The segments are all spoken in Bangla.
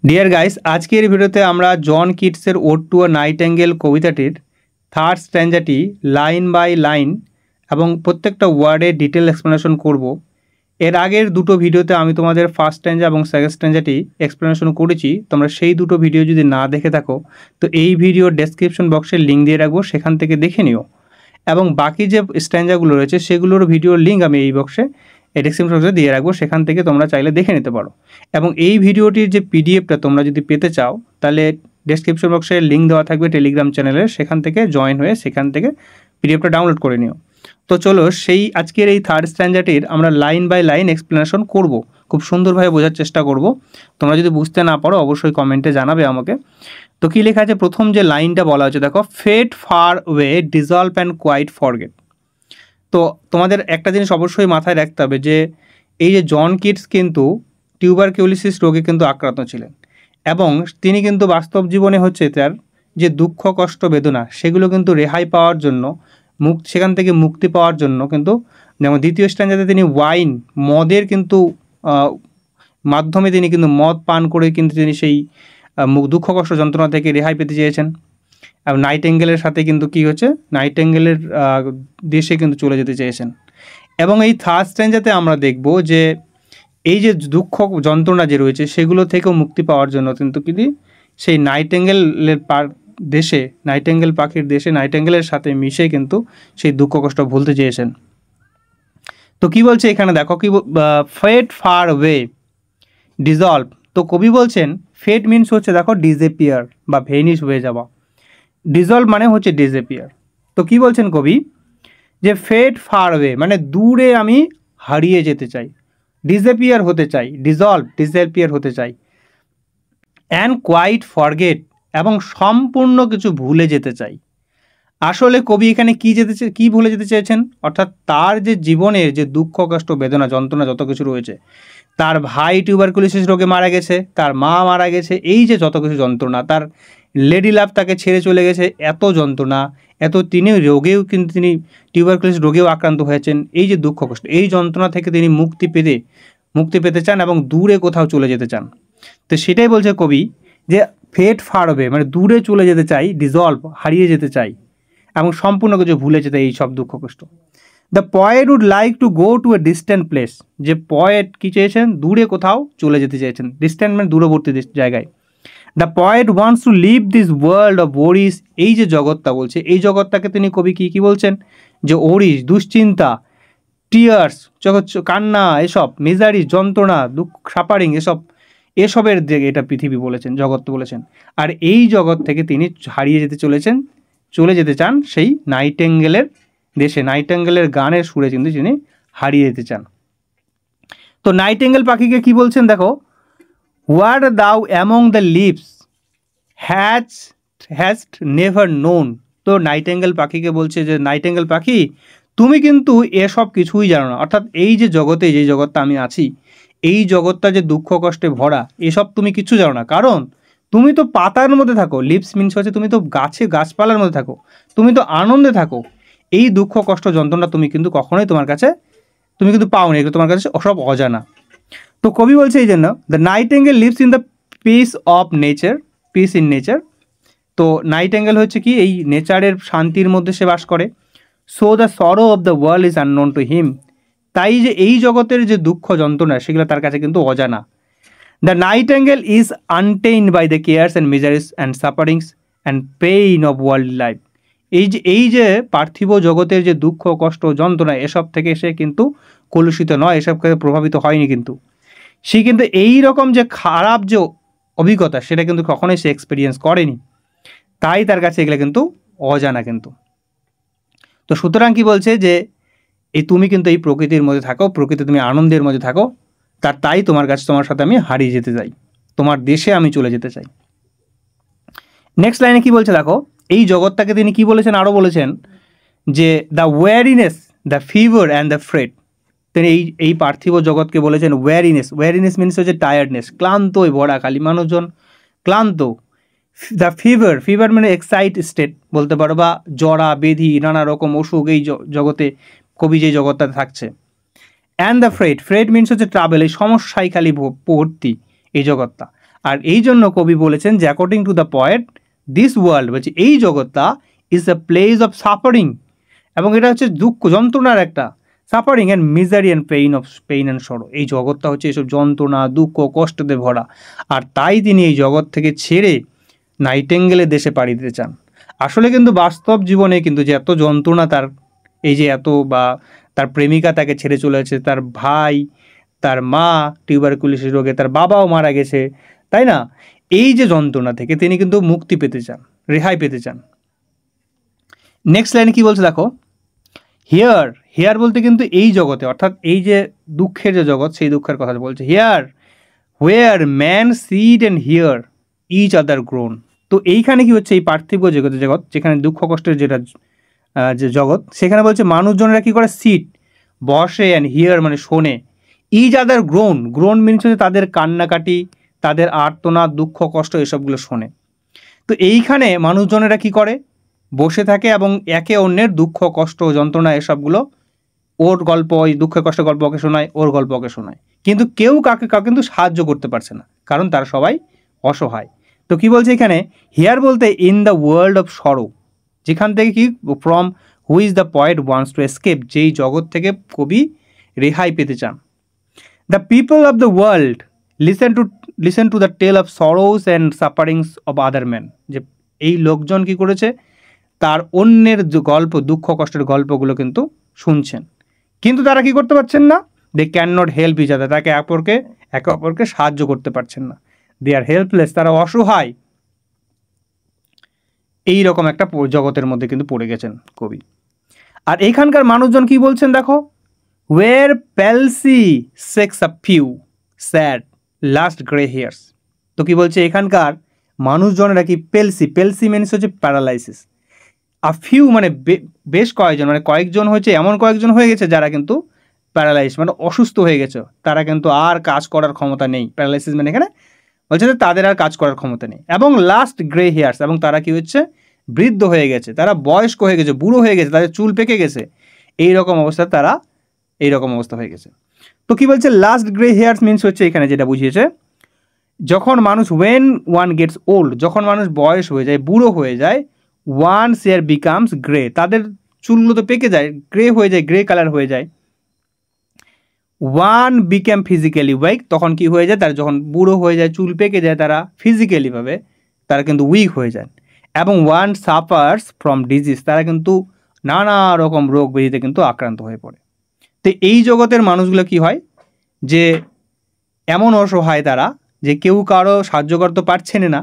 ডিয়ার গাইস, আজকের ভিডিওতে আমরা জন কিটসের ওড টু আ নাইটেঙ্গেল কবিতাটির থার্ড স্ট্যাঞ্জাটি লাইন বাই লাইন এবং প্রত্যেকটা ওয়ার্ডের ডিটেল এক্সপ্লেনেশন করব। এর আগের দুটো ভিডিওতে আমি তোমাদের ফার্স্ট স্ট্যাঞ্জা এবং সেকেন্ড স্ট্যাঞ্জাটি এক্সপ্লেনেশন করেছি। তোমরা সেই দুটো ভিডিও যদি না দেখে থাকো তো এই ভিডিওর ডেসক্রিপশন বক্সে লিঙ্ক দিয়ে রাখবো, সেখান থেকে দেখে নিও। এবং বাকি যে স্ট্যাঞ্জাগুলো রয়েছে সেগুলোর ভিডিওর লিঙ্ক আমি এই বক্সে ডেসক্রিপশন বক্সে দিয়ে রাখবো, সেখান থেকে তোমরা চাইলে দেখে নিতে পারো। এবং এই ভিডিওটির যে পিডিএফটা তোমরা যদি পেতে চাও তাহলে ডেসক্রিপশন বক্সে লিঙ্ক দেওয়া থাকবে টেলিগ্রাম চ্যানেলের, সেখান থেকে জয়েন হয়ে সেখান থেকে পিডিএফটা ডাউনলোড করে নিও। তো চলো সেই আজকের এই থার্ড স্ট্যাঞ্জাটির আমরা লাইন বাই লাইন এক্সপ্লেনেশন করব, খুব সুন্দরভাবে বোঝার চেষ্টা করব। তোমরা যদি বুঝতে না পারো অবশ্যই কমেন্টে জানাবে আমাকে। তো কী লেখা আছে, প্রথম যে লাইনটা বলা হচ্ছে দেখো, fade far away dissolve and quite forget. তো তোমাদের একটা জিনিস অবশ্যই মাথায় রাখতে হবে যে এই যে জন কিটস কিন্তু টিউবারকিউলোসিস রোগে কিন্তু আক্রান্ত ছিলেন এবং তিনি কিন্তু বাস্তব জীবনে হচ্ছে তার যে দুঃখ কষ্ট বেদনা সেগুলো কিন্তু রেহাই পাওয়ার জন্য সেখান থেকে মুক্তি পাওয়ার জন্য কিন্তু যেমন দ্বিতীয় স্ট্যাঞ্জাতে তিনি ওয়াইন মদের কিন্তু মাধ্যমে তিনি কিন্তু মদ পান করে কিন্তু তিনি সেই দুঃখ কষ্ট যন্ত্রণা থেকে রেহাই পেতে চেয়েছেন। আর নাইটেঙ্গেলের সাথে কিন্তু কী হচ্ছে, নাইটেঙ্গেলের দেশে কিন্তু চলে যেতে চেয়েছেন। এবং এই থার্ড স্ট্যাঞ্জাতে আমরা দেখব যে এই যে দুঃখ যন্ত্রণা যে রয়েছে সেগুলো থেকেও মুক্তি পাওয়ার জন্য কিন্তু সেই নাইটেঙ্গেলের দেশে, নাইটেঙ্গেল পাখির দেশে নাইটেঙ্গেলের সাথে মিশে কিন্তু সেই দুঃখ কষ্ট ভুলতে চেয়েছেন। তো কি বলছে এখানে দেখো, কি ফেড ফার ওয়ে ডিজলভ। তো কবি বলছেন ফেড মিনস হচ্ছে দেখো ডিসঅ্যাপিয়ার বা ভেনিশ হয়ে যাওয়া, ডিজলভ মানে হচ্ছে ডিসঅ্যাপিয়ার। তো কি বলছেন কবি যে ফেড ফার ওয়ে মানে দূরে আমি হারিয়ে যেতে চাই, ডিসঅ্যাপিয়ার হতে চাই, ডিসঅ্যাপিয়ার হতে চাই, অ্যান্ড কোয়াইট ফরগেট এবং সম্পূর্ণ কিছু ভুলে যেতে চাই। আসলে কবি এখানে কি ভুলে যেতে চেয়েছেন, অর্থাৎ তার যে জীবনের যে দুঃখ কষ্ট বেদনা যন্ত্রণা যত কিছু রয়েছে, তার ভাই টিউবারকুলোসিস রোগে মারা গেছে, তার মা মারা গেছে, এই যে যত কিছু যন্ত্রণা, তার লেডি লাভ তাকে ছেড়ে চলে গেছে, এত যন্ত্রণা, তিনি রোগেও কিন্তু তিনি টিউবারকুলোসিস রোগেও আক্রান্ত হয়েছেন, এই যে দুঃখ কষ্ট এই যন্ত্রণা থেকে তিনি মুক্তি পেতে চান এবং দূরে কোথাও চলে যেতে চান। তো সেটাই বলছে কবি যে ফেড ফার ওয়ে মানে দূরে চলে যেতে চাই, ডিজলভ হারিয়ে যেতে চাই এবং সম্পূর্ণ কিছু ভুলে যেতে এই সব দুঃখ কষ্ট। The poet would like to go to a distant place, যে পয়েট কী চেয়েছেন, দূরে কোথাও চলে যেতে চেয়েছেন, ডিস্ট্যান্ট মানে দূরবর্তী জায়গায়। The poet wants to leave this world of worries, এই যে জগৎটা বলছে এই জগৎটাকে তিনি কবি কী বলছেন যে ওরিস দুশ্চিন্তা, টিয়ার্স কান্না, এসব মিজারি যন্ত্রণা, দুঃখ সাফারিং, এসবের যে এটা পৃথিবী বলেছেন, জগৎ বলেছেন। আর এই জগৎ থেকে তিনি হারিয়ে চলে যেতে চান সেই নাইটেঙ্গেলের দেশে, নাইটেঙ্গেলের গানের সুরে কিন্তু তিনি হারিয়ে যেতে চান। তো নাইটেঙ্গেল পাখিকে কি বলছেন দেখো, what thou among the leaves hast never known. তো নাইটেঙ্গেল পাখিকে বলছে যে নাইটেঙ্গেল পাখি তুমি কিন্তু এসব কিছুই জানো না, অর্থাৎ এই যে জগতে যে জগৎটা আমি আছি এই জগৎটা যে দুঃখ কষ্টে ভরা এসব তুমি কিছু জানো না, কারণ তুমি তো পাতার মধ্যে থাকো, লিভস মিনস হচ্ছে তুমি তো গাছপালার মধ্যে থাকো, তুমি তো আনন্দে থাকো, এই দুঃখ কষ্ট যন্ত্রণা তুমি কিন্তু কখনোই তুমি কিন্তু পাওনি, এগুলো তোমার কাছে সব অজানা। তো কবি বলছে এই জন্য the Nightingale lives in the piece of nature, piece in nature. তো নাইটেঙ্গেল হচ্ছে কি এই নেচারের শান্তির মধ্যে সে বাস করে। So the sorrow of the world is unknown to him, তাই যে এই জগতের যে দুঃখ যন্ত্রণা সেগুলো তার কাছে কিন্তু অজানা। The nightingale is untainted by the cares and miseries and sufferings and pain of world life, এই যে পার্থিব জগতের যে দুঃখ কষ্ট যন্ত্রণা এসব থেকে সে কিন্তু কলুষিত নয়, এসব থেকে প্রভাবিত হয়নি, কিন্তু সে কিন্তু এই রকম যে খারাপ যে অভিজ্ঞতা সেটা কিন্তু কখনোই সে এক্সপিরিয়েন্স করেনি, তাই তার কাছে এগুলো কিন্তু অজানা কিন্তু। তো সুতরাং কি বলছে যে তুমি কিন্তু এই প্রকৃতির মধ্যে থাকো, তুমি আনন্দের মধ্যে থাকো, তাই তোমার সাথে আমি হারিয়ে যেতে চাই, তোমার দেশে আমি চলে যেতে চাই। নেক্সট লাইনে কি বলছে দেখো, এই জগৎটাকে তিনি কি বলেছেন, আরও বলেছেন যে the ওয়ারিনেস, the fever and the Fred. তিনি এই পার্থিব জগৎকে বলেছেন ওয়ারিনেস মিনস হচ্ছে টায়ার্ডনেস, ক্লান্তই ভরা, খালি মানুষজন ক্লান্ত। দ্য ফিভার মানে এক্সাইট স্টেট বলতে পারো, বা জরা বেধি নানা রকম অসুখ এই জগতে কবি যে জগৎটাতে থাকছে। অ্যান্ড দ্য ফ্রেড মিনস হচ্ছে ট্রাভেল, এই সমস্যায় খালি ভর্তি এই জগৎটা। আর এই জন্য কবি বলেছেন যে according to the poet this world, বলছে এই জগৎটা is the place of suffering, এবং এটা হচ্ছে দুঃখ যন্ত্রণার একটা, suffering and misery and pain and সরো। এই জগৎটা হচ্ছে এইসব যন্ত্রণা, দুঃখ, কষ্টতে ভরা। আর তাই তিনি এই জগৎ থেকে ছেড়ে নাইটেঙ্গেলের দেশে পাড়ি দিতে চান। আসলে কিন্তু বাস্তব জীবনে কিন্তু যে এত যন্ত্রণা তার, এই যে এত, বা তার প্রেমিকা তাকে ছেড়ে চলেছে, তার ভাই, তার মা টিউবারকুলোসিস রোগে, তার বাবাও মারা গেছে, তাই না? এই যে যন্ত্রণা থেকে তিনি কিন্তু মুক্তি পেতে চান, রেহাই পেতে চান। নেক্সট লাইনে কি বলছে দেখো, হিয়ার, হিয়ার বলতে কিন্তু এই জগতে, অর্থাৎ এই যে দুঃখের যে জগৎ, সেই দুঃখের কথা বলছে। Here where man sit and hear each other groan. তো এইখানে কি হচ্ছে, এই পার্থিব জগৎ যেখানে দুঃখ কষ্টের যেটা যে জগৎ, সেখানে বলছে মানুষজনেরা কি করে, সিট বসে, অ্যান্ড হিয়ার মানে শোনে, each other groan, groan means হচ্ছে তাদের কান্নাকাটি, তাদের আর্তনাদ, দুঃখ কষ্ট এসবগুলো শোনে। তো এইখানে মানুষজনেরা কি করে, বসে থাকে এবং একে অন্যের দুঃখ কষ্ট যন্ত্রণা এসবগুলো, ওর গল্প, ওই দুঃখ কষ্ট গল্প ওকে শোনায়, ওর গল্প ওকে শোনায়, কিন্তু কেউ কাউকে কিন্তু সাহায্য করতে পারছে না, কারণ তারা সবাই অসহায়। তো কি বলছে এখানে, হিয়ার বলতে in the world of sorrow, যেখান থেকে কি, from which the poet wants to escape, যেই জগৎ থেকে কবি রেহাই পেতে চান। The people of the world listen to the tale of sorrows and sufferings of other man, যে এই লোকজন কি করেছে, তার অন্যের যে গল্প, দুঃখ কষ্টের গল্পগুলো কিন্তু শুনছেন, কিন্তু তারা কি করতে পারছেন না, they can not help each other, তাকে একে অপরকে সাহায্য করতে পারছেন না, দে আর হেল্পলেস, তারা অসহায়। এই রকম একটা জগতের মধ্যে কিন্তু পড়ে গেছেন কবি। আর এইখানকার মানুষজন কি বলছেন দেখো, where palsy shakes a few sad last grey hairs. তো কি বলছে এখানকার মানুষজনেরা কি, পেলসি মিনস হচ্ছে প্যারালাইসিস, আ ফিউ মানে বেশ কয়েকজন, মানে কয়েকজন হয়েছে, এমন কয়েকজন হয়ে গেছে যারা কিন্তু প্যারালাইজ মানে অসুস্থ হয়ে গেছে, তারা কিন্তু আর কাজ করার ক্ষমতা নেই। প্যারালাইসিস মানে এখানে বলছে যে তাদের আর কাজ করার ক্ষমতা নেই, এবং লাস্ট গ্রে হেয়ার্স, এবং তারা কি হচ্ছে, বৃদ্ধ হয়ে গেছে, তারা বয়স্ক হয়ে গেছে, বুড়ো হয়ে গেছে, তাদের চুল পেকে গেছে, এইরকম অবস্থা, তারা এইরকম অবস্থা হয়ে গেছে। তো কি বলছে, লাস্ট গ্রে হেয়ার্স মিনস হচ্ছে এখানে যেটা বুঝিয়েছে, যখন মানুষ, ওয়েন ওয়ান গেটস ওল্ড, যখন মানুষ বয়স হয়ে যায়, বুড়ো হয়ে যায়, ওয়ান হেয়ার বিকামস গ্রে, তাদের চুলগুলো তো পেকে যায়, গ্রে হয়ে যায়, গ্রে কালার হয়ে যায়। ওয়ান বিকেম ফিজিক্যালি উইক, তখন কি হয়ে যায়, তারা যখন বুড়ো হয়ে যায়, চুল পেকে যায়, তারা ফিজিক্যালিভাবে তারা কিন্তু উইক হয়ে যায়। এবং ওয়ান সাফার্স ফ্রম ডিজিজ, তারা কিন্তু নানা রকম রোগ ব্যাধিতে কিন্তু আক্রান্ত হয়ে পড়ে। তো এই জগতের মানুষগুলো কি হয়, যে এমন অসহায় তারা, যে কেউ কারো সাহায্য করতে পারছেন না,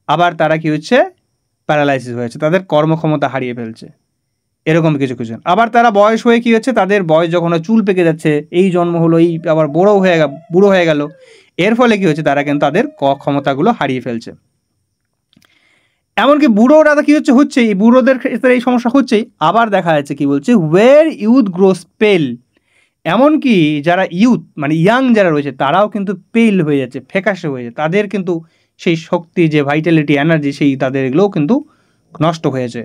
আবার তারা কি হচ্ছে, প্যারালাইসিস হয়েছে, তাদের কর্মক্ষমতা হারিয়ে ফেলছে, এরকম কিছু কিছু। আবার তারা বয়স হয়ে কি হচ্ছে, তাদের বয়স যখন চুল পেকে যাচ্ছে, এই জন্ম হলো, এই আবার বুড়ো হয়ে গেল, এর ফলে কি হচ্ছে, তারা কিন্তু তাদের ক্ষমতাগুলো হারিয়ে ফেলছে। এমনকি বুড়োরা কি হচ্ছে এই বুড়োদের ক্ষেত্রে এই সমস্যা হচ্ছেই। আবার দেখা যাচ্ছে কি বলছে, ওয়ের ইউথ গ্রোস পেল, এমনকি যারা ইউথ মানে ইয়াং যারা রয়েছে, তারাও কিন্তু পেল হয়ে যাচ্ছে, ফ্যাকাশে হয়ে যাচ্ছে, তাদের কিন্তু সেই শক্তি, যে ভাইটালিটি, এনার্জি, সেই তাদের এগুলোও কিন্তু নষ্ট হয়েছে।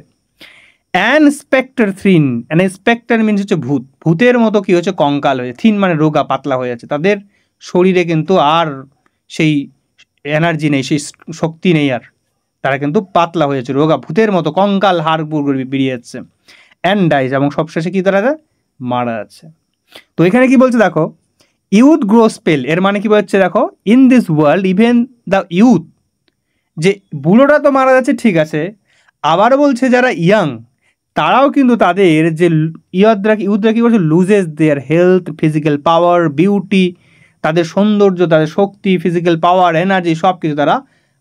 An spectre thin, an spectre means হচ্ছে ভূত, ভূতের মতো কি হচ্ছে, কঙ্কাল হয়ে, থিন মানে রোগা, পাতলা হয়ে যাচ্ছে, তাদের শরীরে কিন্তু আর সেই এনার্জি নেই, সেই শক্তি নেই, আর তারা কিন্তু পাতলা হয়ে যাচ্ছে, রোগা, ভূতের মতো কঙ্কাল, হাড় বেরিয়ে যাচ্ছে। অ্যান্ড ডাইজ, এবং সবশেষে কি তারা মারা যাচ্ছে। তো এখানে কি বলছে দেখো, ইউথ গ্রোস পেল, এর মানে কি বলছে দেখো, in this world even the youth, যে বুড়োরা তো মারা যাচ্ছে ঠিক আছে, আবার বলছে যারা ইয়াং, তারাও কিন্তু তাদের যে ইউথরা কি করছে, লুজেস দেয়ার হেলথ, ফিজিক্যাল পাওয়ার, বিউটি, তাদের সৌন্দর্য, তাদের শক্তি, ফিজিক্যাল পাওয়ার, এনার্জি, সব কিছু তারা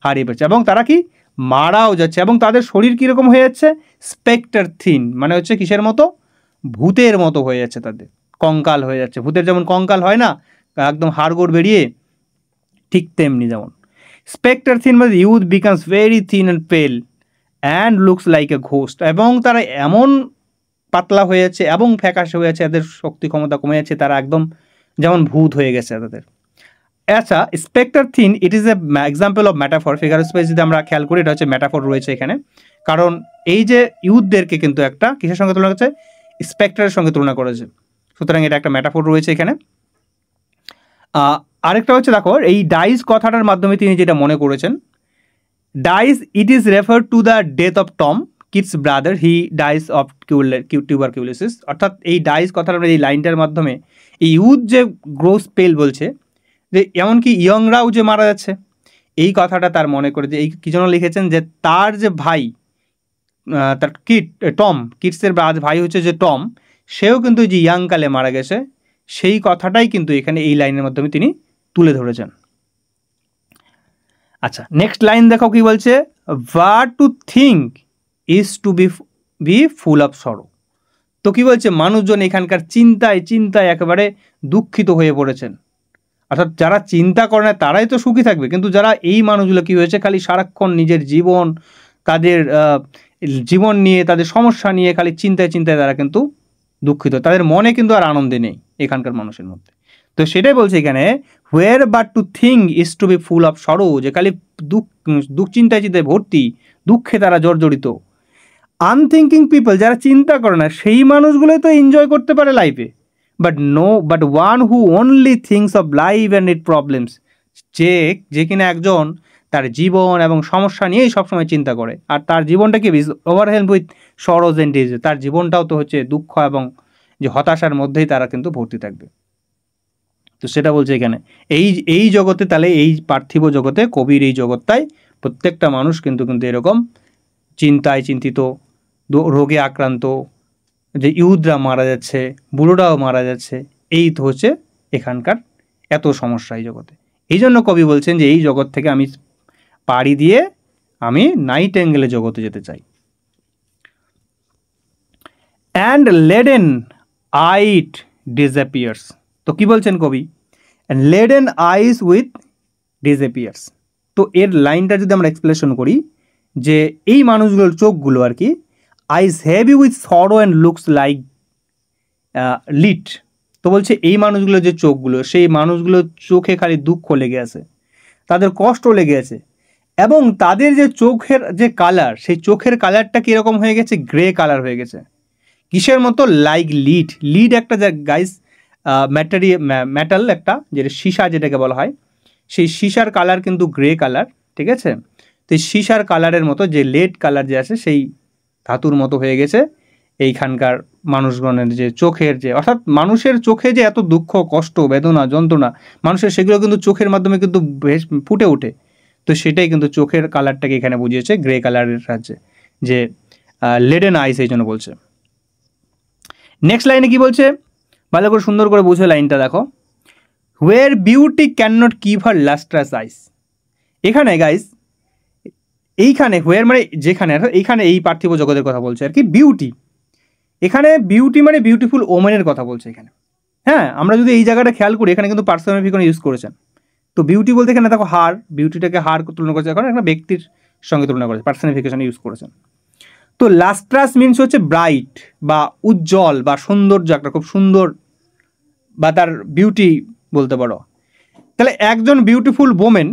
হারিয়ে ফেলছে, এবং তারা কি মারাও যাচ্ছে, এবং তাদের শরীর কীরকম হয়ে যাচ্ছে, স্পেক্টার থিন মানে হচ্ছে কিসের মতো, ভূতের মতো হয়ে যাচ্ছে, তাদের কঙ্কাল হয়ে যাচ্ছে, ভূতের যেমন কঙ্কাল হয় না, একদম হাড়গোড় বেরিয়ে, ঠিক তেমনি যেমন স্পেক্টার থিন মানে youth becomes very thin and pale and looks like a ghost, এবং তারা এমন পাতলা হয়ে যাচ্ছে এবং ফ্যাকাশে হয়ে যাচ্ছে, এদের শক্তি ক্ষমতা কমে যাচ্ছে, তারা একদম যেমন ভূত হয়ে গেছে তাদের। আচ্ছা, spectre thin it is a example of metaphor, figure speech যদি আমরা খেয়াল করি, এটা হচ্ছে ম্যাটাফর রয়েছে এখানে, কারণ এই যে ইউথদেরকে কিন্তু একটা কিসের সঙ্গে তুলনা করছে, স্পেক্টারের সঙ্গে তুলনা করেছে, সুতরাং এটা একটা ম্যাটাফর রয়েছে এখানে। আরেকটা হচ্ছে দেখো, এই ডাইস কথাটার মাধ্যমে তিনি যেটা মনে করেছেন, dies it is refer to the death of Tom Keats brother, he dies of tuberculosis. অর্থাৎ এই ডাইস কথাটা এই লাইনটার মাধ্যমে এই ইউথ যে গ্রোথ স্পেল বলছে, যে এমনকি ইয়ংরাও যে মারা যাচ্ছে, এই কথাটা তার মনে করে, যে এই কি জন্য লিখেছেন, যে তার যে ভাই, তার টম কিডসের ভাই হচ্ছে যে টম, সেও কিন্তু যে ইয়াংকালে মারা গেছে, সেই কথাটাই কিন্তু এখানে এই লাইনের মাধ্যমে তিনি তুলে ধরেছেন। আচ্ছা, নেক্সট লাইন দেখো কি বলছে, what to think is to be full of sorrow. তো কি বলছে, মানুষজন এখানকার চিন্তায় চিন্তায় একেবারে দুঃখিত হয়ে পড়েছেন। অর্থাৎ যারা চিন্তা করে না তারাই তো সুখী থাকবে, কিন্তু যারা এই মানুষগুলো কী হয়েছে, খালি সারাক্ষণ নিজের জীবন, তাদের জীবন নিয়ে, তাদের সমস্যা নিয়ে খালি চিন্তায় চিন্তায় তারা কিন্তু দুঃখিত, তাদের মনে কিন্তু আর আনন্দে নেই এখানকার মানুষের মধ্যে। তো সেটাই বলছে এখানে, where but to think is to be full of sorrow, যে খালি চিন্তায় চিন্তায় ভর্তি, দুঃখে তারা জর্জরিত। আনথিঙ্কিং পিপল, যারা চিন্তা করে না, সেই মানুষগুলোই তো এনজয় করতে পারে লাইফে। But one who only thinks of life and it problems, যে কিনা একজন তার জীবন এবং সমস্যা নিয়েই সবসময় চিন্তা করে, আর তার জীবনটা কি ওভারহেলড উইথ সরোজ অ্যান্ড ডিজিজ, তার জীবনটাও তো হচ্ছে দুঃখ এবং যে হতাশার মধ্যেই তারা কিন্তু ভর্তি থাকবে। তো সেটা বলছে এখানে, এই জগতে, তাহলে এই পার্থিব জগতে, কবির এই জগৎটায় প্রত্যেকটা মানুষ কিন্তু এরকম চিন্তায় চিন্তিত, রোগে আক্রান্ত, যে ইউথরা মারা যাচ্ছে, বুড়োরাও মারা যাচ্ছে, এই তো হচ্ছে এখানকার এত সমস্যা এই জগতে। এই জন্য কবি বলছেন যে এই জগৎ থেকে আমি পাড়ি দিয়ে আমি নাইটেঙ্গেলের জগতে যেতে চাই। And leaden eyed despairs. তো কি বলছেন কবি, লেডেন আইস উইথ ডিসঅ্যাপিয়ার্স। তো এর লাইনটা যদি আমরা এক্সপ্লেনেশন করি, যে এই মানুষগুলোর চোখগুলো আর কি, eyes heavy with sorrow and looks like lit. তো বলছে এই মানুষগুলোর যে চোখগুলো, সেই মানুষগুলোর চোখে খালি দুঃখ লেগে আছে, তাদের কষ্ট লেগে আছে, এবং তাদের যে চোখের যে কালার, সেই চোখের কালারটা কীরকম হয়ে গেছে, গ্রে কালার হয়ে গেছে। কিসের মতো, লাইক লিড একটা যে গাইস মেটাল একটা, যেটা সীসা যেটাকে বলা হয়, সেই সীসার কালার কিন্তু গ্রে কালার, ঠিক আছে। তো এই সীসার কালারের মতো যে লেড কালার যে আছে, সেই ধাতুর মতো হয়ে গেছে এইখানকার মানুষগণের যে চোখের, যে অর্থাৎ মানুষের চোখে যে এত দুঃখ, কষ্ট, বেদনা, যন্ত্রণা, মানুষের সেগুলো কিন্তু চোখের মাধ্যমে কিন্তু বেশ ফুটে ওঠে। তো সেটাই কিন্তু চোখের কালারটাকে এখানে বুঝিয়েছে গ্রে কালারের সাহায্যে, যে লেডেন আইস, এই জন্য বলছে। নেক্সট লাইনে কি বলছে, ভালো করে সুন্দর করে বুঝে লাইনটা দেখো, where beauty can not keep her lustrous eyes. এখানে গাইস, এইখানে হোয়ার মানে যেখানে, এইখানে এই পার্থিব জগতের কথা বলছে আর কি, বিউটি, এখানে বিউটি মানে বিউটিফুল ওমেনের কথা বলছে এখানে। হ্যাঁ, আমরা যদি এই জায়গাটা খেয়াল করি, এখানে কিন্তু পার্সোনিফিকেশন ইউজ করেছেন। তো বিউটি বলতে এখানে দেখো হার, বিউটিটাকে হার তুলনা করেছে, এখন একটা ব্যক্তির সঙ্গে তুলনা করেছে, পার্সোনিফিকেশন ইউজ করেছেন। তো লাস্ট্রাস মিনস হচ্ছে ব্রাইট বা উজ্জ্বল বা সৌন্দর্য, একটা খুব সুন্দর, বা তার বিউটি বলতে পারো। তাহলে একজন বিউটিফুল ওমেন,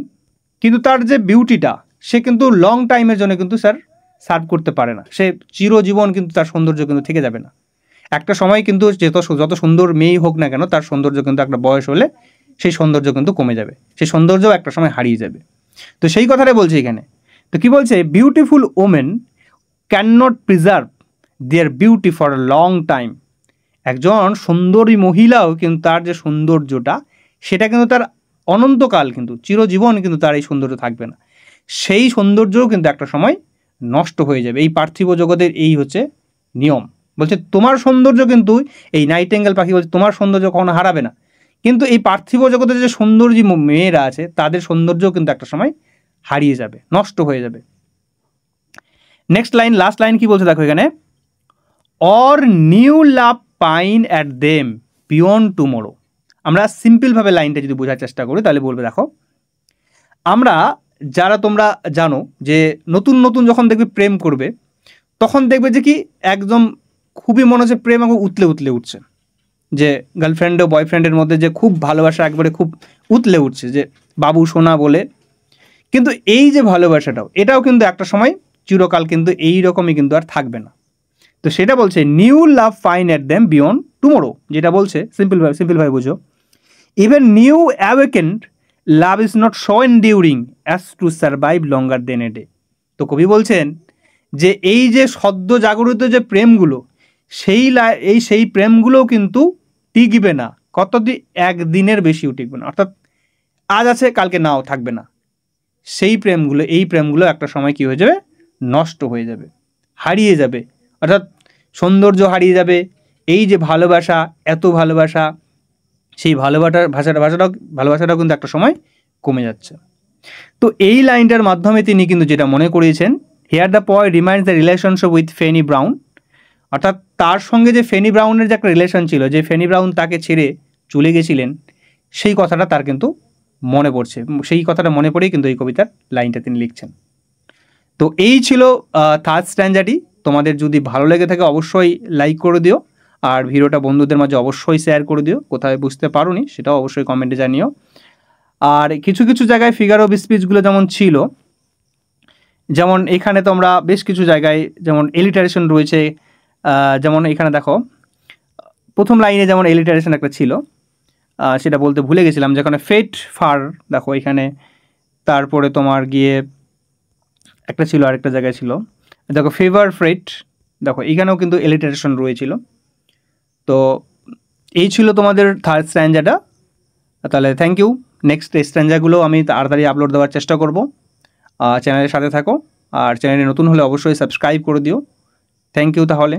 কিন্তু তার যে বিউটিটা, সে কিন্তু লং টাইমের জন্য কিন্তু সার্ভ করতে পারে না, সে চিরজীবন কিন্তু তার সৌন্দর্য কিন্তু থেকে যাবে না। একটা সময় কিন্তু যত সুন্দর মেয়েই হোক না কেন, তার সৌন্দর্য কিন্তু একটা বয়স হলে সেই সৌন্দর্য কিন্তু কমে যাবে, সেই সৌন্দর্যও একটা সময় হারিয়ে যাবে। তো সেই কথাটাই বলছে এখানে। তো কি বলছে, beautiful women can not preserve their beauty for a long time. একজন সুন্দরী মহিলাও কিন্তু তার যে সৌন্দর্যটা, সেটা কিন্তু তার অনন্তকাল, কিন্তু চিরজীবন কিন্তু তার এই সৌন্দর্য থাকবে না, সেই সৌন্দর্যও কিন্তু একটা সময় নষ্ট হয়ে যাবে। এই পার্থিব জগতের এই হচ্ছে নিয়ম। বলছে তোমার সৌন্দর্য কিন্তু, এই নাইটেঙ্গেল পাখি বলছে তোমার সৌন্দর্য কখনো হারাবে না, কিন্তু এই পার্থিব জগতের যে সৌন্দর্যী মেয়েরা আছে, তাদের সৌন্দর্যও কিন্তু একটা সময় হারিয়ে যাবে, নষ্ট হয়ে যাবে। নেক্সট লাইন, লাস্ট লাইন কি বলছে দেখো এখানে, or new love pine at them beyond tomorrow. আমরা সিম্পলভাবে লাইনটা যদি বোঝার চেষ্টা করি, তাহলে বলবে দেখো, আমরা যারা, তোমরা জানো যে নতুন নতুন যখন দেখবে প্রেম করবে, তখন দেখবে যে কি একদম খুবই মনে হচ্ছে প্রেম এবং উতলে উতলে উঠছে, যে গার্লফ্রেন্ড ও বয়ফ্রেন্ডের মধ্যে যে খুব ভালোবাসা একবারে খুব উতলে উঠছে, যে বাবু সোনা বলে। কিন্তু এই যে ভালোবাসাটাও, এটাও কিন্তু একটা সময় চিরকাল কিন্তু এই রকমই কিন্তু আর থাকবে না। তো সেটা বলছে new love pine at them beyond tomorrow, যেটা বলছে সিম্পলভাবে বুঝো, even new awakened love is not so enduring as to survive longer than a day. তো কবি বলছেন যে এই যে সদ্য জাগরিত যে প্রেমগুলো, সেই প্রেমগুলোও কিন্তু টিকবে না, কতদিন, একদিনের বেশিও টিকবে না, অর্থাৎ আজ আছে কালকে নাও থাকবে না। এই প্রেমগুলো একটা সময় কী হয়ে যাবে, নষ্ট হয়ে যাবে, হারিয়ে যাবে, অর্থাৎ সৌন্দর্য হারিয়ে যাবে। এই যে ভালোবাসা, এত ভালোবাসা, সেই ভালোবাসাটাও কিন্তু একটা সময় কমে যাচ্ছে। তো এই লাইনটার মাধ্যমে তিনি কিন্তু যেটা মনে করিয়েছেন, here the poet reminds the relationship with Fanny Brawne, অর্থাৎ তার সঙ্গে যে ফেনি ব্রাউনের যে একটা রিলেশন ছিল, যে ফেনি ব্রাউন তাকে ছেড়ে চলে গেছিলেন, সেই কথাটা তার কিন্তু মনে পড়ছে, সেই কথাটা মনে পড়েই কিন্তু এই কবিতার লাইনটা তিনি লিখছেন। তো এই ছিল থার্ড স্ট্যাঞ্জাটি। তোমাদের যদি ভালো লেগে থাকে অবশ্যই লাইক করে দিও, আর ভিডিওটা বন্ধুদের মাঝে অবশ্যই শেয়ার করে দিও। কোথায় বুঝতে পারোনি সেটাও অবশ্যই কমেন্টে জানিও। আর কিছু কিছু জায়গায় ফিগার অফ স্পিচগুলো যেমন ছিল, যেমন এখানে তোমরা বেশ কিছু জায়গায় যেমন এলিটারেশন রয়েছে, যেমন এখানে দেখো প্রথম লাইনে যেমন এলিটারেশন একটা ছিল, সেটা বলতে ভুলে গেছিলাম, যেখানে ফেট ফার দেখো এখানে, তারপরে তোমার গিয়ে একটা ছিল, আরেকটা জায়গায় ছিল দেখো ফেভার ফ্রেট, দেখো এখানেও কিন্তু এলিটারেশন রয়েছিল। তো এই ছিল তোমাদের থার্ড স্ট্যাঞ্জাটা। তাহলে থ্যাংক ইউ। নেক্সট স্ট্যাঞ্জাগুলো আমি তাড়াতাড়ি আপলোড দেওয়ার চেষ্টা করব। চ্যানেলের সাথে থাকো, আর চ্যানেলে নতুন হলে অবশ্যই সাবস্ক্রাইব করে দিও। থ্যাংক ইউ তাহলে।